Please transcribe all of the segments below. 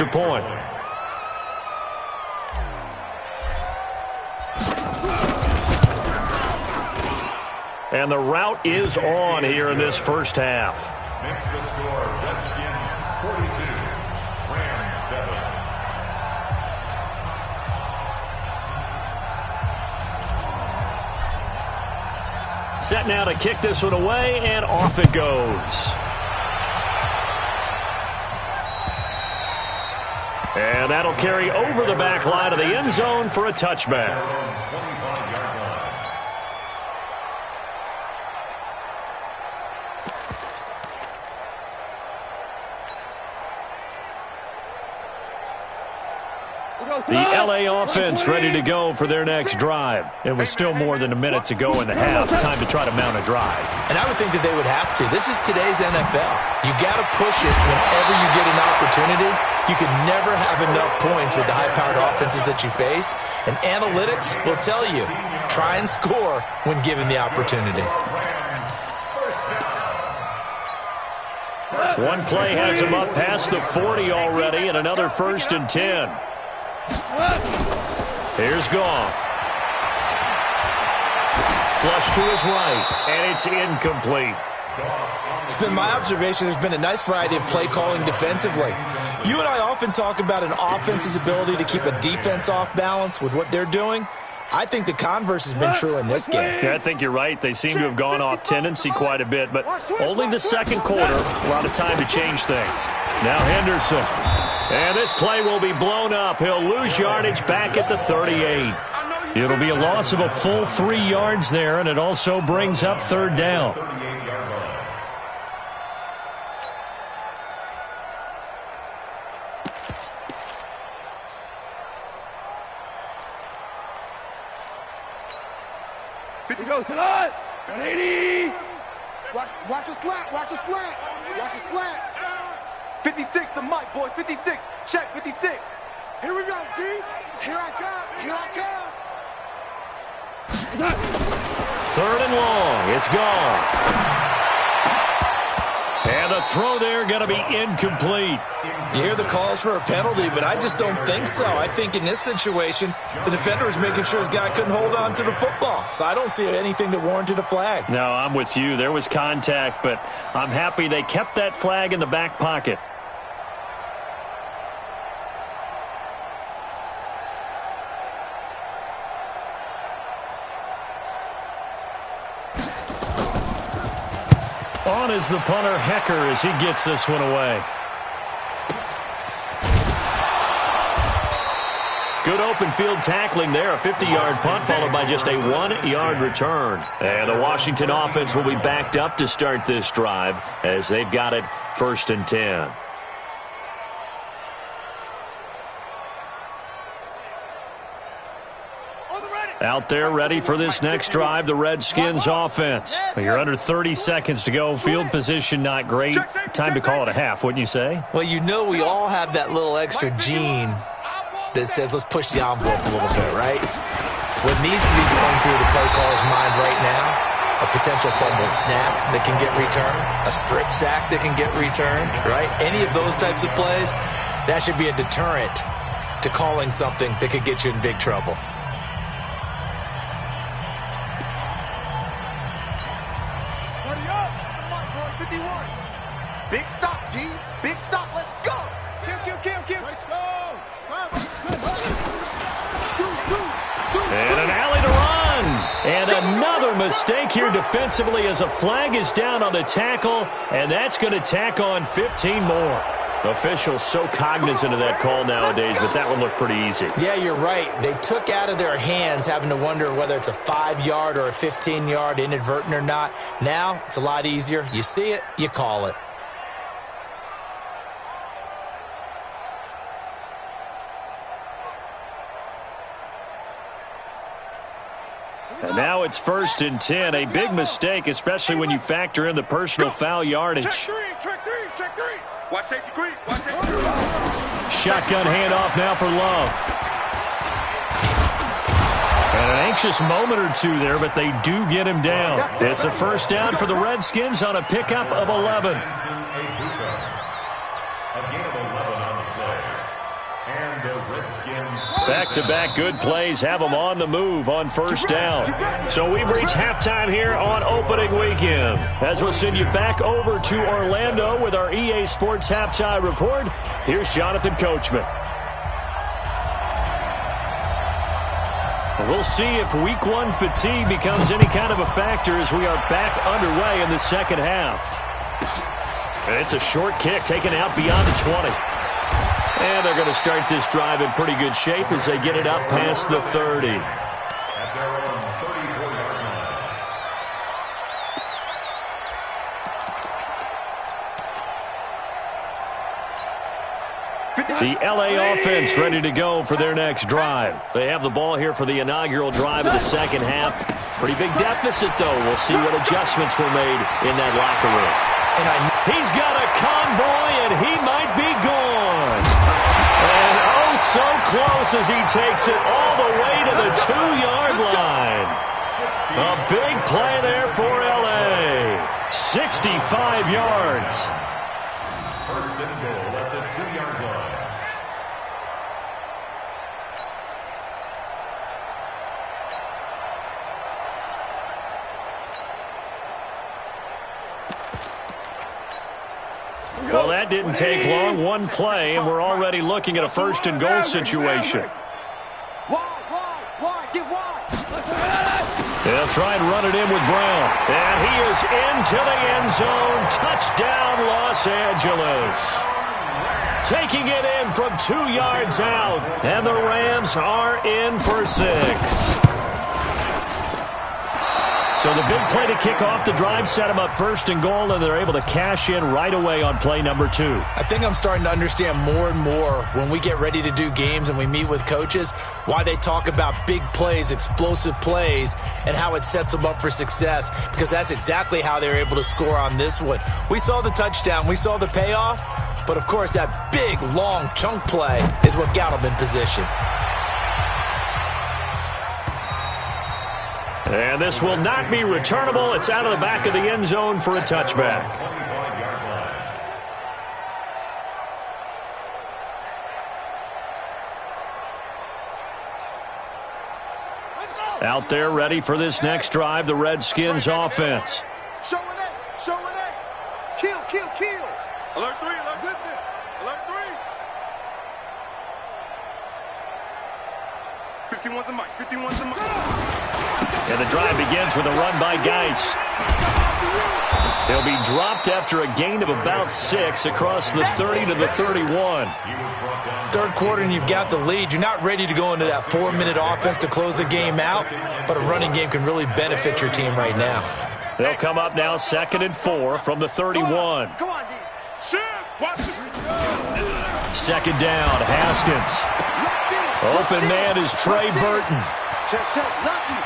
extra point. And the route is on here in this first half. Makes the score, Redskins 42, Rams 7. Set now to kick this one away, and off it goes. And that'll carry over the back line of the end zone for a touchback. The L.A. offense ready to go for their next drive. It was still more than a minute to go in the half. Time to try to mount a drive. And I would think that they would have to. This is today's NFL. You got to push it whenever you get an opportunity. You can never have enough points with the high-powered offenses that you face. And analytics will tell you, try and score when given the opportunity. One play has him up past the 40 already, and another 1st and 10. Here's Goff. Flush to his right, and it's incomplete. It's been my observation there's been a nice variety of play calling defensively. You and I often talk about an offense's ability to keep a defense off balance with what they're doing. I think the converse has been true in this game. Yeah, I think you're right. They seem to have gone off tendency quite a bit, but only the second quarter, a lot of time to change things. Now Henderson. And this play will be blown up. He'll lose yardage back at the 38. It'll be a loss of a full 3 yards there, and it also brings up 3rd down. Go tonight. 80. Watch a slant. Watch a slant. Watch a slant. 56, the mic, boys. 56. Check 56. Here we go, D. Here I come. Here I come. 3rd and long. It's gone. And the throw there going to be incomplete. You hear the calls for a penalty, but I just don't think so. I think in this situation, the defender was making sure his guy couldn't hold on to the football. So I don't see anything that warranted a flag. No, I'm with you. There was contact, but I'm happy they kept that flag in the back pocket. On is the punter, Hecker, as he gets this one away. Good open field tackling there. A 50-yard punt followed by just a 1-yard return. And the Washington offense will be backed up to start this drive as they've got it 1st and 10. Out there ready for this next drive, the Redskins offense. You're under 30 seconds to go. Field position not great. Time to call it a half, wouldn't you say? Well, you know we all have that little extra gene that says let's push the envelope a little bit, right? What needs to be going through the play caller's mind right now, a potential fumbled snap that can get returned, a strip sack that can get returned, right? Any of those types of plays, that should be a deterrent to calling something that could get you in big trouble. Big stop, G. Big stop. Let's go. Kill. And an alley to run. And another mistake here defensively as a flag is down on the tackle, and that's going to tack on 15 more. Officials so cognizant of that call nowadays, but that one looked pretty easy. Yeah, you're right. They took out of their hands having to wonder whether it's a 5-yard or a 15-yard inadvertent or not. Now, it's a lot easier. You see it, you call it. And now it's 1st and 10. A big mistake, especially when you factor in the personal foul yardage. Check three. Watch safety green. Shotgun handoff now for Love. And an anxious moment or two there, but they do get him down. It's a 1st down for the Redskins on a pickup of 11. And the Redskins. Back-to-back good plays have them on the move on first down. So we've reached halftime here on opening weekend. As we'll send you back over to Orlando with our EA Sports Halftime Report, here's Jonathan Coachman. We'll see if Week 1 fatigue becomes any kind of a factor as we are back underway in the second half. It's a short kick taken out beyond the 20. And they're going to start this drive in pretty good shape as they get it up past the 30. At their own 34-yard line. The LA offense ready to go for their next drive. They have the ball here for the inaugural drive of the second half. Pretty big deficit, though. We'll see what adjustments were made in that locker room. He's got a convoy, and he might be gone. And oh, so close as he takes it all the way to the 2-yard line. A big play there for LA. 65 yards. First and goal at the 2-yard line. Well, that didn't take long. One play, and we're already looking at a first and goal situation. They'll try and run it in with Brown. And he is into the end zone. Touchdown, Los Angeles. Taking it in from 2 yards out. And the Rams are in for 6. So the big play to kick off the drive set them up first and goal, and they're able to cash in right away on play number 2. I think I'm starting to understand more and more when we get ready to do games and we meet with coaches why they talk about big plays, explosive plays, and how it sets them up for success, because that's exactly how they're able to score on this one. We saw the touchdown. We saw the payoff. But, of course, that big, long chunk play is what got them in position. And this will not be returnable. It's out of the back of the end zone for a touchback. Out there ready for this next drive, the Redskins offense. Show an A. Show an A. Kill, kill, kill. Alert 3, alert 3. Alert 3. 51's the mic. 51's the mic. And the drive begins with a run by Geis. He'll be dropped after a gain of about 6 across the 30 to the 31. Third quarter and you've got the lead. You're not ready to go into that 4-minute offense to close the game out, but a running game can really benefit your team right now. They'll come up now 2nd and 4 from the 31. Come on, D. Second down, Haskins. Open man is Trey Burton. Check. Lucky.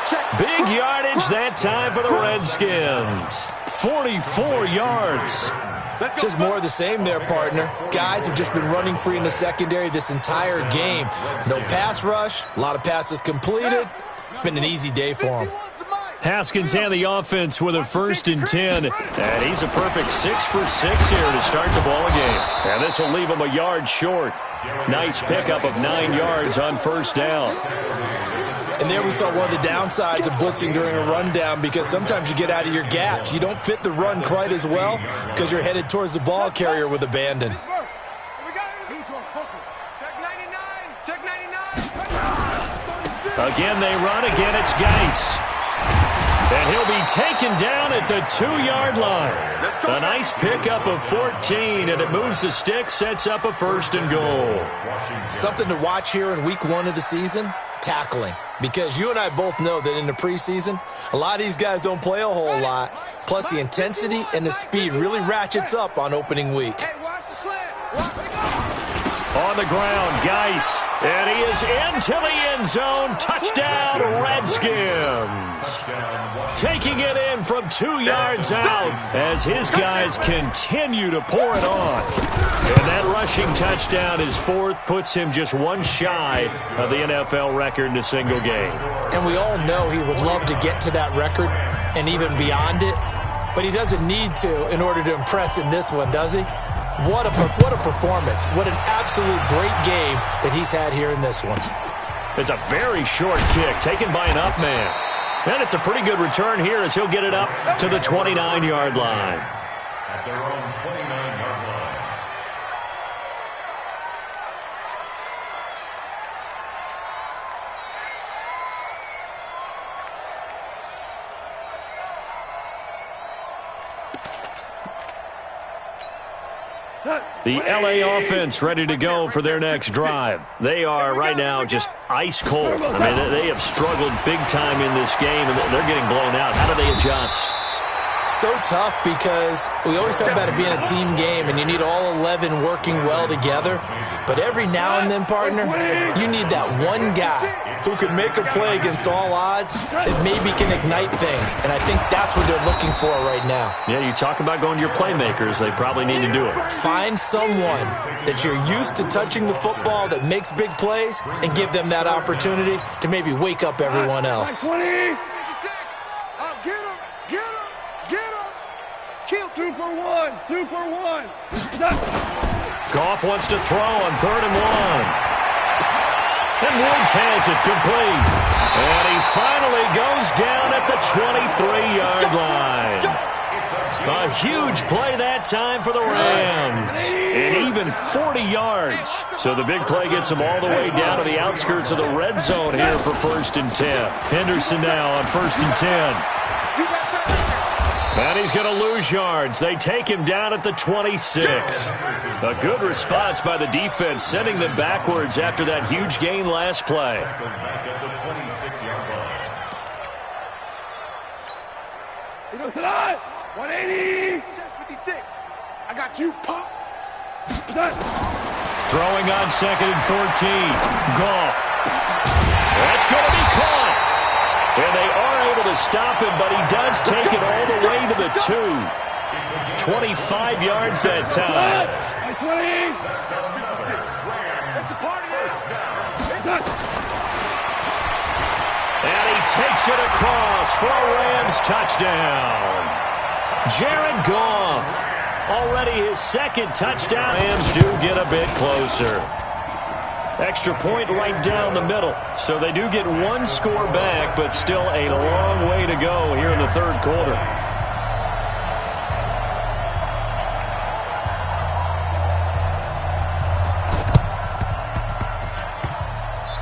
Check. Big yardage that time for the Redskins. 44 yards. Just more of the same there, partner. Guys have just been running free in the secondary this entire game. No pass rush, a lot of passes completed. Been an easy day for them. Haskins and the offense with a 1st and 10. And he's a perfect 6 for 6 here to start the ball game. And this will leave him a yard short. Nice pickup of 9 yards on first down. And there we saw one of the downsides of blitzing during a rundown, because sometimes you get out of your gaps. You don't fit the run quite as well because you're headed towards the ball carrier with abandon. Again, they run. Again, it's Geis. And he'll be taken down at the 2-yard line. A nice pickup of 14, and it moves the stick, sets up a 1st and goal. Something to watch here in week 1 of the season, tackling. Because you and I both know that in the preseason, a lot of these guys don't play a whole lot. Plus, the intensity and the speed really ratchets up on opening week. On the ground, Geis. And he is into the end zone. Touchdown, Redskins. Taking it in from 2 yards out as his guys continue to pour it on. And that rushing touchdown, his 4th, puts him just 1 shy of the NFL record in a single game. And we all know he would love to get to that record and even beyond it. But he doesn't need to in order to impress in this one, does he? What a performance. What an absolute great game that he's had here in this one. It's a very short kick taken by an up man. And it's a pretty good return here as he'll get it up to the 29-yard line. At their own 29-yard line. The LA offense ready to go for their next drive. They are right now just ice cold. I mean, they have struggled big time in this game, and they're getting blown out. How do they adjust? So tough because we always talk about it being a team game, and you need all 11 working well together. But every now and then, partner, you need that one guy who can make a play against all odds that maybe can ignite things. And I think that's what they're looking for right now. Yeah, you talk about going to your playmakers. They probably need to do it. Find someone that you're used to touching the football that makes big plays and give them that opportunity to maybe wake up everyone else. 20. Get him. Get him. Get him. Kill. Super one. Goff wants to throw on 3rd and 1. And Woods has it complete. And he finally goes down at the 23-yard line. A huge play that time for the Rams. And even 40 yards. So the big play gets him all the way down to the outskirts of the red zone here for 1st and 10. Henderson now on 1st and 10. And he's going to lose yards. They take him down at the 26. A good response by the defense, sending them backwards after that huge gain last play. Back at the 26-yard line. He goes to the 180. 56. I got you, pop. Throwing on 2nd and 14. Goff. That's going to be caught. And they are able to stop him, but he does take it all the way to the 2. 25 yards that time. 20. That's the party. And he takes it across for a Rams touchdown. Jared Goff. Already his 2nd touchdown. Rams do get a bit closer. Extra point right down the middle. So they do get 1 score back, but still a long way to go here in the 3rd quarter.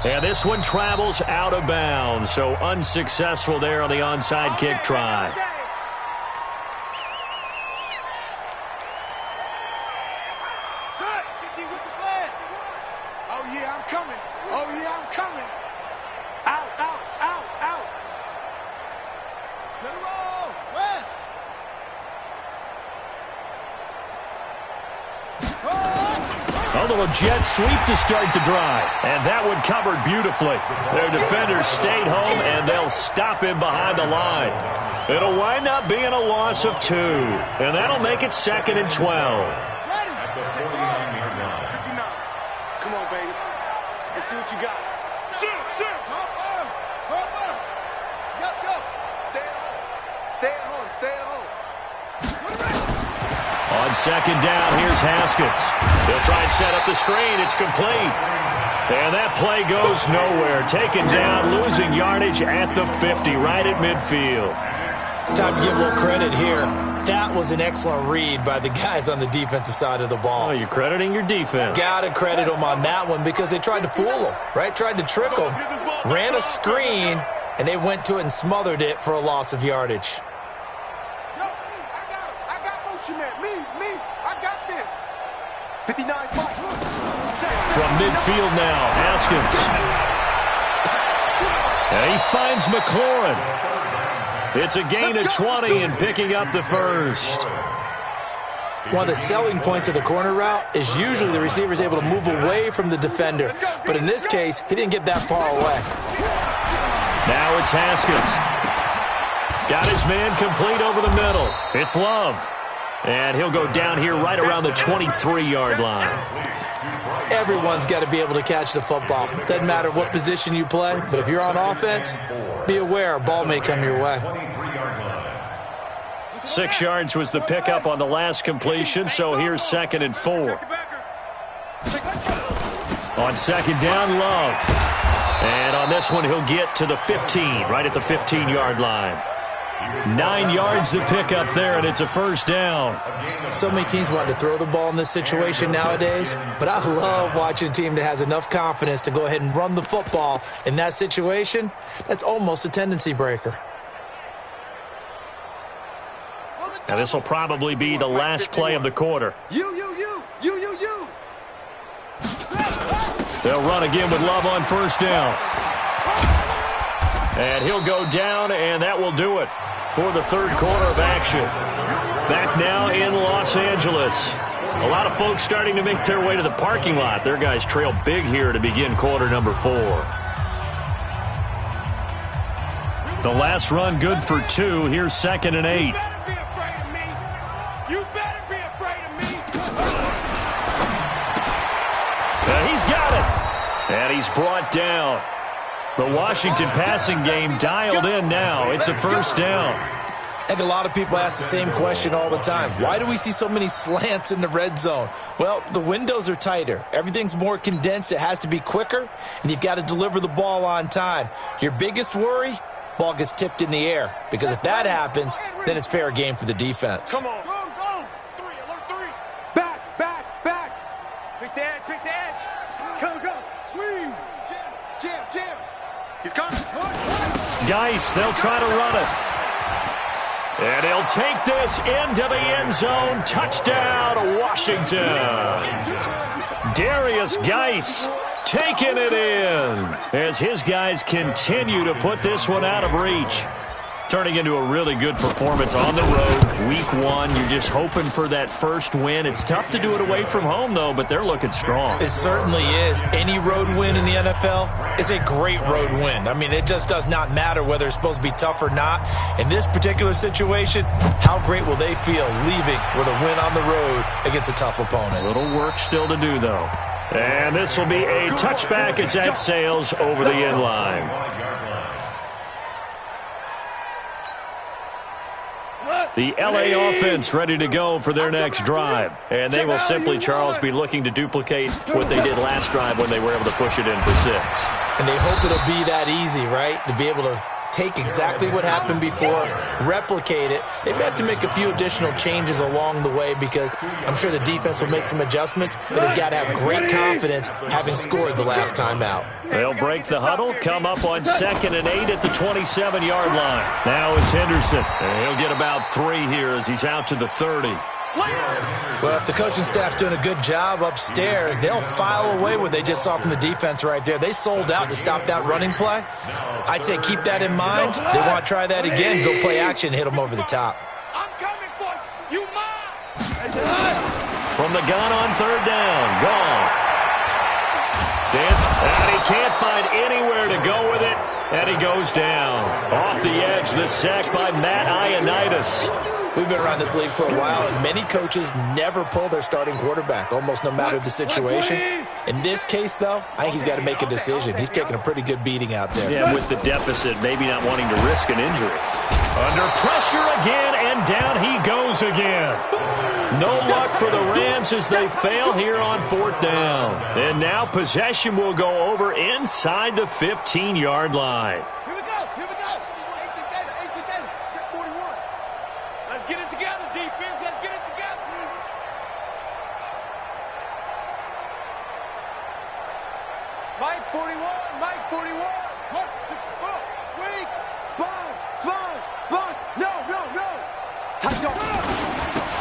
And this one travels out of bounds, so unsuccessful there on the onside kick try. Oh, yeah, I'm coming. Oh, yeah, I'm coming. Out. Let it roll. West. A little jet sweep to start the drive. And that one covered beautifully. Their defenders stayed home, and they'll stop him behind the line. It'll wind up being a loss of 2. And that'll make it 2nd and 12. At the 49-yard line. 59. Come on, baby. Let's see what you got. Shoot. Hopper. Go. Stay at home. On 2nd down, here's Haskins. They'll try and set up the screen. It's complete. And that play goes nowhere. Taken down, losing yardage at the 50, right at midfield. Time to give a little credit here. That was an excellent read by the guys on the defensive side of the ball. Oh, you're crediting your defense. Gotta credit them on that one because they tried to fool them, right? Tried to trick them. Ran a screen, and they went to it and smothered it for a loss of yardage. Yo, I got motion man. Me. I got this. 59 fight. From midfield now, Haskins. And he finds McLaurin. It's a gain of 20 and picking up the 1st. One of the selling points of the corner route is usually the receiver is able to move away from the defender. But in this case, he didn't get that far away. Now it's Haskins. Got his man complete over the middle. It's Love. And he'll go down here right around the 23-yard line. Everyone's got to be able to catch the football. Doesn't matter what position you play, but if you're on offense, be aware a ball may come your way. 6 yards was the pickup on the last completion, so here's 2nd and 4. On 2nd down, Love. And on this one, he'll get to the 15, right at the 15-yard line. 9 yards to pick up there, and it's a 1st down. So many teams want to throw the ball in this situation nowadays, but I love watching a team that has enough confidence to go ahead and run the football in that situation. That's almost a tendency breaker. Now, this will probably be the last play of the quarter. You. They'll run again with Love on 1st down. And he'll go down, and that will do it for the 3rd quarter of action. Back now in Los Angeles. A lot of folks starting to make their way to the parking lot. Their guys trail big here to begin quarter number 4. The last run good for 2. Here's 2nd and 8. And he's got it. And he's brought down. The Washington passing game dialed in now. It's a 1st down. I think a lot of people ask the same question all the time. Why do we see so many slants in the red zone? Well, the windows are tighter. Everything's more condensed. It has to be quicker, and you've got to deliver the ball on time. Your biggest worry, ball gets tipped in the air. Because if that happens, then it's fair game for the defense. Come on. Go. 3, alert 3. Back. Quick the edge. Go. Squeeze. Jam. He's coming. Geis, they'll try to run it. And he'll take this into the end zone. Touchdown, Washington. Darius Geis taking it in as his guys continue to put this one out of reach. Turning into a really good performance on the road. Week 1, you're just hoping for that first win. It's tough to do it away from home, though, but they're looking strong. It certainly is. Any road win in the NFL is a great road win. I mean, it just does not matter whether it's supposed to be tough or not. In this particular situation, how great will they feel leaving with a win on the road against a tough opponent? A little work still to do, though. And this will be a touchback as that sails over the end line. The LA offense ready to go for their next drive. And they will simply, Charles, be looking to duplicate what they did last drive when they were able to push it in for 6. And they hope it'll be that easy, right? To be able to take exactly what happened before, replicate it. They may have to make a few additional changes along the way because I'm sure the defense will make some adjustments, but they've got to have great confidence having scored the last time out. They'll break the huddle, come up on 2nd and 8 at the 27-yard line. Now it's Henderson. And he'll get about 3 here as he's out to the 30. Well, if the coaching staff's doing a good job upstairs, they'll file away what they just saw from the defense right there. They sold out to stop that running play. I'd say keep that in mind. If they want to try that again, go play action, hit them over the top. I'm coming for you, From the gun on 3rd down, Goff. Dance, and he can't find anywhere to go with it, and he goes down. Off the edge, the sack by Matt Ioannidis. We've been around this league for a while, and many coaches never pull their starting quarterback, almost no matter the situation. In this case, though, I think he's got to make a decision. He's taking a pretty good beating out there. Yeah, with the deficit, maybe not wanting to risk an injury. Under pressure again, and down he goes again. No luck for the Rams as they fail here on 4th down. And now possession will go over inside the 15-yard line. Here we go. 8 together. Check 41. Let's get it together, defense. Let's get it together. Mike 41. Hut 64. Weak. Sponge. No. Tight up.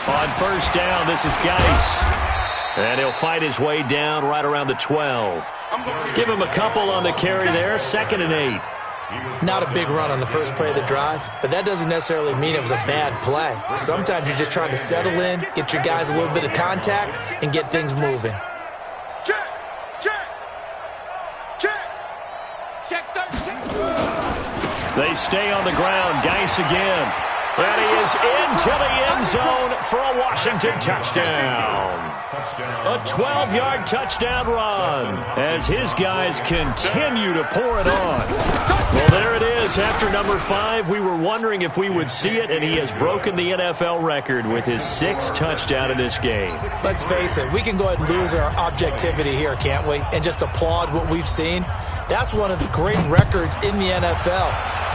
On 1st down, this is Geis. And he'll fight his way down right around the 12. Give him a couple on the carry there. 2nd and 8. Not a big run on the first play of the drive, but that doesn't necessarily mean it was a bad play. Sometimes you're just trying to settle in, get your guys a little bit of contact, and get things moving. Check 13. They stay on the ground. Geis again. And he is into the end zone for a Washington touchdown. A 12-yard touchdown run as his guys continue to pour it on. Well, there it is. After number 5, we were wondering if we would see it, and he has broken the NFL record with his 6th touchdown in this game. Let's face it, we can go ahead and lose our objectivity here, can't we? And just applaud what we've seen. That's one of the great records in the NFL.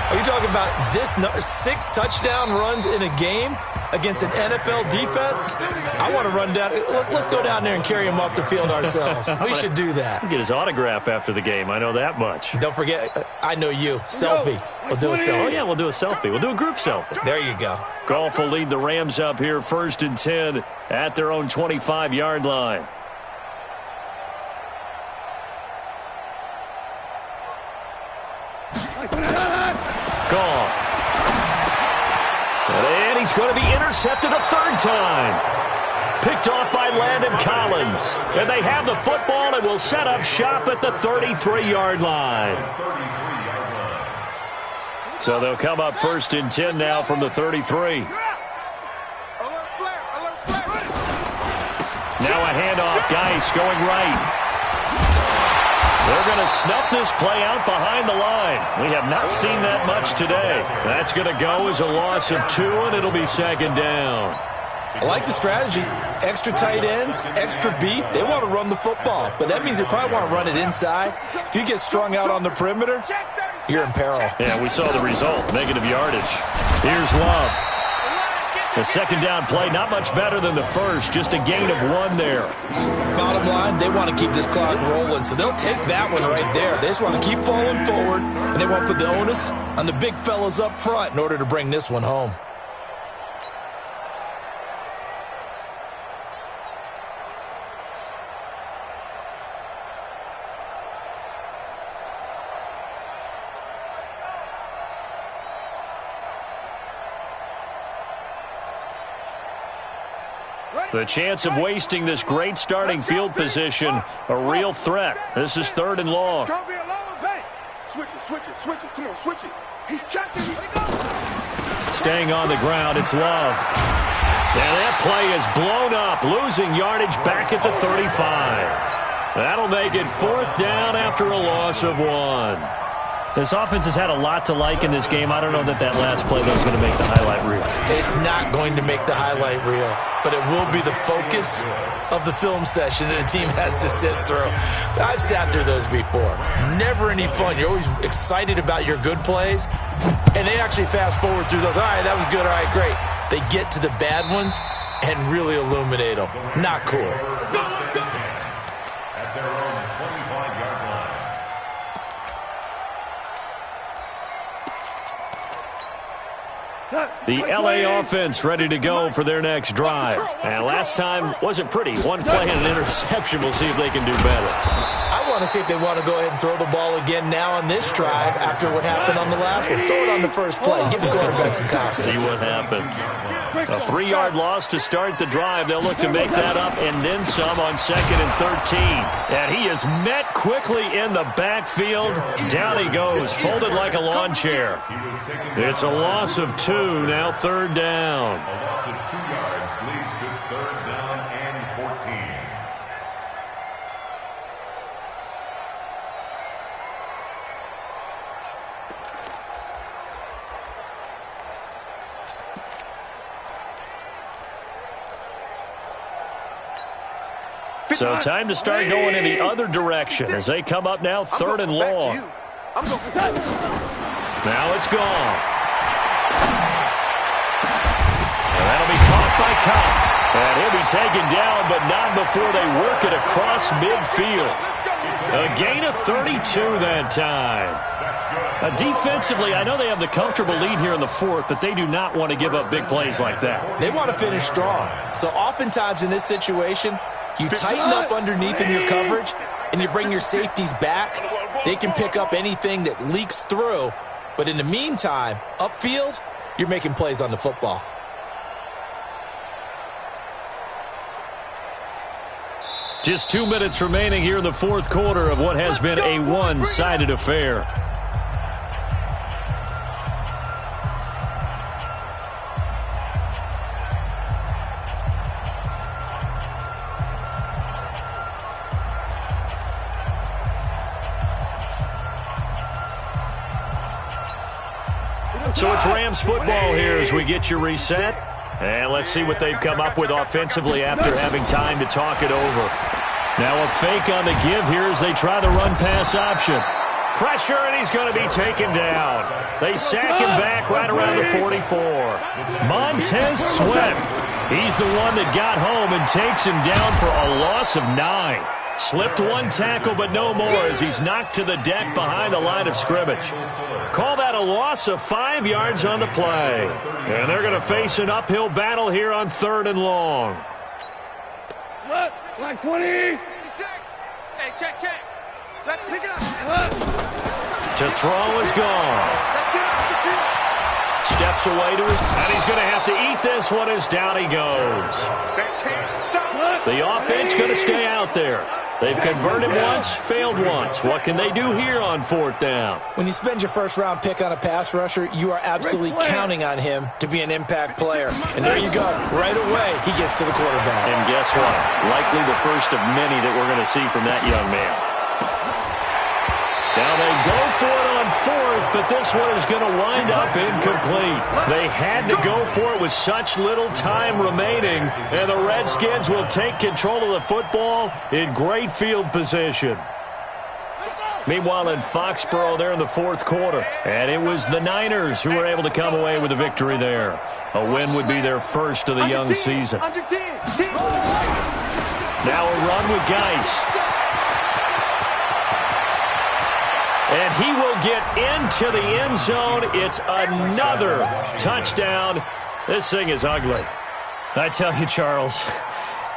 Are you talking about this 6 touchdown runs in a game against an NFL defense? I want to run down. Let's go down there and carry him off the field ourselves. We should do that. Get his autograph after the game. I know that much. Don't forget, I know you. Selfie. We'll do a selfie. Oh, yeah, we'll do a selfie. We'll do a group selfie. There you go. Goff will lead the Rams up here 1st and 10 at their own 25-yard line. Goff. And he's going to be intercepted a 3rd time. Picked off by Landon Collins. And they have the football and will set up shop at the 33-yard line. So they'll come up 1st and 10 now from the 33. Now a handoff. Geis going right. They're going to snuff this play out behind the line. We have not seen that much today. That's going to go as a loss of 2, and it'll be 2nd down. I like the strategy. Extra tight ends, extra beef. They want to run the football, but that means they probably want to run it inside. If you get strung out on the perimeter, you're in peril. Yeah, we saw the result, negative yardage. Here's Love. The 2nd down play, not much better than the first, just a gain of 1 there. Bottom line, they want to keep this clock rolling, so they'll take that one right there. They just want to keep falling forward, and they want to put the onus on the big fellas up front in order to bring this one home. The chance of wasting this great starting field position, a real threat. This is 3rd and long. It's going to be a long play. Switch it. Come on, switch it. He's checking. Let it go. Staying on the ground, it's Love. And that play is blown up, losing yardage back at the 35. That'll make it 4th down after a loss of 1. This offense has had a lot to like in this game. I don't know that last play, though, is going to make the highlight reel. It's not going to make the highlight reel, but it will be the focus of the film session that the team has to sit through. I've sat through those before. Never any fun. You're always excited about your good plays, and they actually fast forward through those. All right, that was good. All right, great. They get to the bad ones and really illuminate them. Not cool. At their own 25-yard line. The LA offense ready to go for their next drive. And last time wasn't pretty. 1 play and an interception. We'll see if they can do better. I want to see if they want to go ahead and throw the ball again now on this drive after what happened on the last one. Throw it on the first play and give the quarterback some confidence. See what happens. A 3-yard loss to start the drive. They'll look to make that up and then some on 2nd and 13. And he is met quickly in the backfield. Down he goes, folded like a lawn chair. It's a loss of 2, now 3rd down. A loss of 2 yards leads to 3rd down and 14. So time to start going in the other direction as they come up now 3rd and long. Now it's gone. And that'll be caught by Cobb. And he'll be taken down, but not before they work it across midfield. A gain of 32 that time. Defensively, I know they have the comfortable lead here in the 4th, but they do not want to give up big plays like that. They want to finish strong. So oftentimes in this situation, you tighten up underneath in your coverage, and you bring your safeties back. They can pick up anything that leaks through. But in the meantime, upfield, you're making plays on the football. Just 2 minutes remaining here in the 4th quarter of what has been a one-sided affair. So it's Rams football here as we get you reset. And let's see what they've come up with offensively after having time to talk it over. Now a fake on the give here as they try the run-pass option. Pressure, and he's going to be taken down. They sack him back right around the 44. Montez Sweat. He's the one that got home and takes him down for a loss of 9. Slipped one tackle, but no more as he's knocked to the deck behind the line of scrimmage. Call that a loss of 5 yards on the play. And they're going to face an uphill battle here on 3rd and long. Like 20. 56. Hey, check. Let's pick it up. To throw is gone. Let's get off the field. Steps away to his, and he's going to have to eat this one as down he goes. They can't stop. The offense going to stay out there. They've converted once, failed once. What can they do here on 4th down? When you spend your first-round pick on a pass rusher, you are absolutely counting on him to be an impact player. And there you go. Right away, he gets to the quarterback. And guess what? Likely the first of many that we're going to see from that young man. Now they go for it on 4th, but this one is going to wind up incomplete. They had to go for it with such little time remaining, and the Redskins will take control of the football in great field position. Meanwhile, in Foxborough, they're in the 4th quarter, and it was the Niners who were able to come away with a victory there. A win would be their first of the young season. Now a run with Geis. And he will get into the end zone. It's another touchdown. This thing is ugly. I tell you, Charles,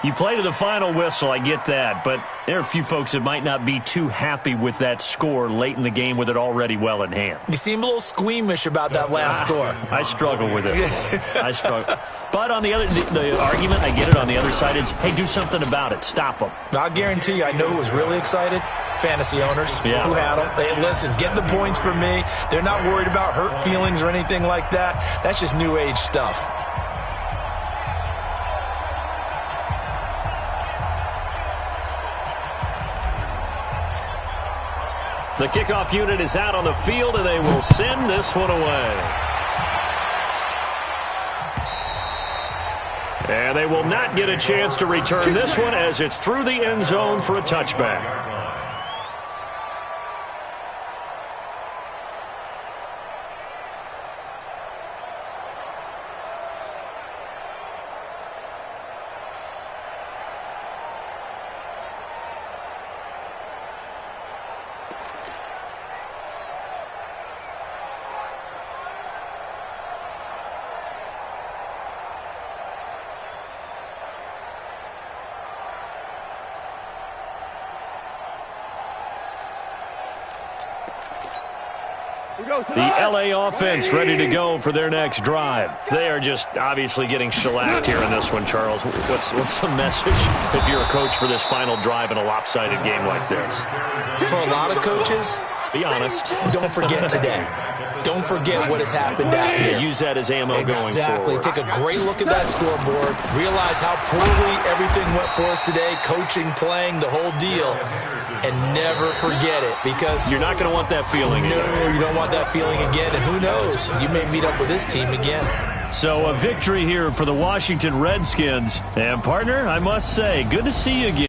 you play to the final whistle, I get that. But there are a few folks that might not be too happy with that score late in the game with it already well in hand. You seem a little squeamish about that last score. I struggle with it. I struggle. But on the argument, I get it, on the other side is, hey, do something about it. Stop them. I'll guarantee you, I know who was really excited. Fantasy owners who had them. Hey, listen, get the points for me. They're not worried about hurt feelings or anything like that. That's just new age stuff. The kickoff unit is out on the field, and they will send this one away. And they will not get a chance to return this one as it's through the end zone for a touchback. The L.A. offense ready to go for their next drive. They are just obviously getting shellacked here in this one, Charles. What's the message if you're a coach for this final drive in a lopsided game like this? For a lot of coaches, be honest. Don't forget today. Don't forget what has happened out here. Use that as ammo going forward. Exactly. Take a great look at that scoreboard. Realize how poorly everything went for us today. Coaching, playing, the whole deal. And never forget it, because you're not going to want that feeling again. No, you don't want that feeling again. And who knows? You may meet up with this team again. So a victory here for the Washington Redskins. And, partner, I must say, good to see you again.